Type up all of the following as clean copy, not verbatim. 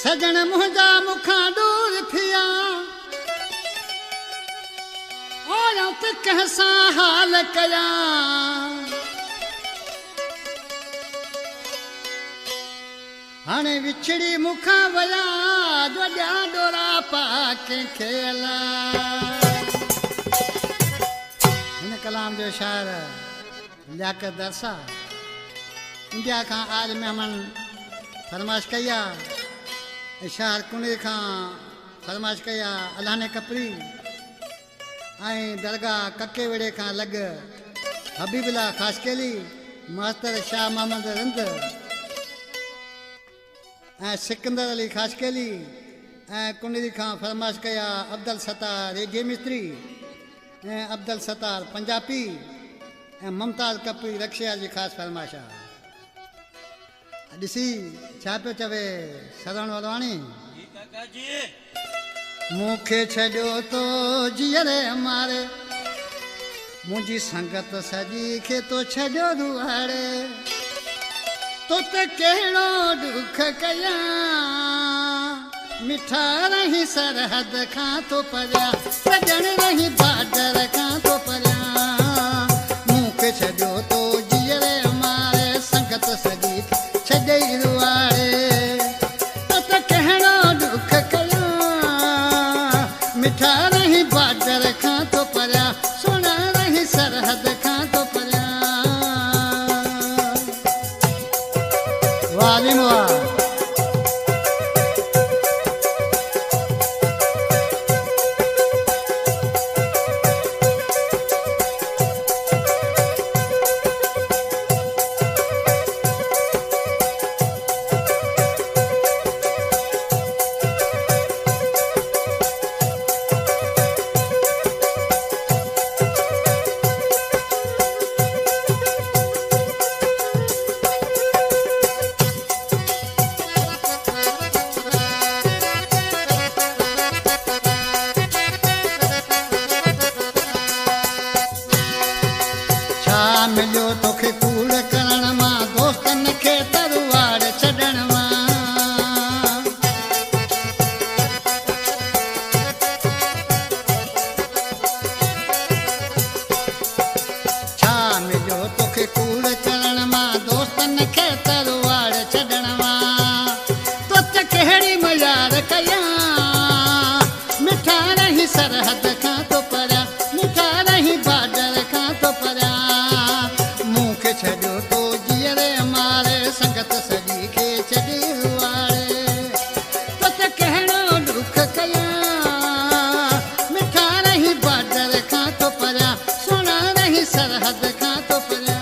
सजन मुंहिंजा मूंखां दूर थिया और त कंहिं सां हाल कया हाणे विछड़ी मूंखां विया जो ॼा डोरा पा कंहिंखे अला। हिन कलाम जो शाइर लियाकत दरसा इंडिया खां आज मेहमान फरमाइश कई आहे। शाइर कुने खां फरमाइश कई आहे अलाने कपरी ऐं दरगाह कके वेड़े खां लॻ हबीबुल्ला ख़ासकेली मास्तर शाह मोहम्मद रंद ऐं सिकंदर अली ख़ासकेली ऐं कुंडली खां फरमाइश कई आहे अब्दुल सत्तार रेडियो मिस्त्री ऐं अब्दुल सत्तार पंजाबी ऐं मुमताज़ कपरी रक्षिया जी ख़ासि फरमाइश आहे। ॾिसी छा पियो चवे सरण वरवाणी मूंखे छॾियो तो जीअरे मारे मुंहिंजी संगत सॼी खे तो छॾियो रुहाड़े तो त कहिड़ो दुख कया मिठा रही सरहद खां तो परिया सजण रही बाडर खां तो परिया मूंखे छॾियो तो जीअरे मारे संगत सॼी छॾे रुआड़े त कहिड़ो दुख कया मिठा रही बाडर खां तो परिया सुहिणा रही सरहद खां तो परिया। वाली मुआ मिलियो तोखे कूड़ करण मां दोस्तनि खे तरवाड़ छॾण मां छा मिलियो तोखे कूड़ करण मां दोस्तनि खे तरवाड़ छॾण मां तो त कहिड़ी मयार कया मिठा रही सरहद खां तो परिया मिठा रही बाडर खां तो परिया छॾियो तो जीअरे मारे संगत सॼी खे छॾी रुआड़े तो त कहिड़ो दुख कया मिठा रही बाडर खां तो परिया सुहिणा रही सरहद खां तो परिया।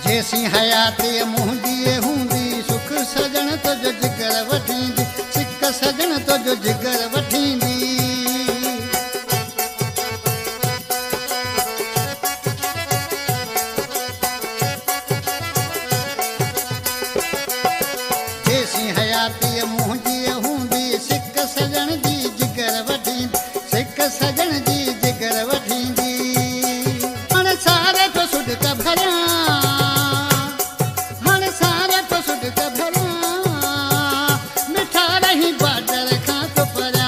जेसी हयाती मुंहिंजी हूंदी सुख सजण तुंहिंजो जिगर वठींदी सिक सजण तुंहिंजो जिगर वठींदी जेसी हयाती मुंहिंजी हूंदी सिक सजण जी जिगर वठींदी सिक सजण जी जिगर वठींदी हाणे सारे तो सुॾक भरिया बाडर खां तो परिया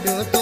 जो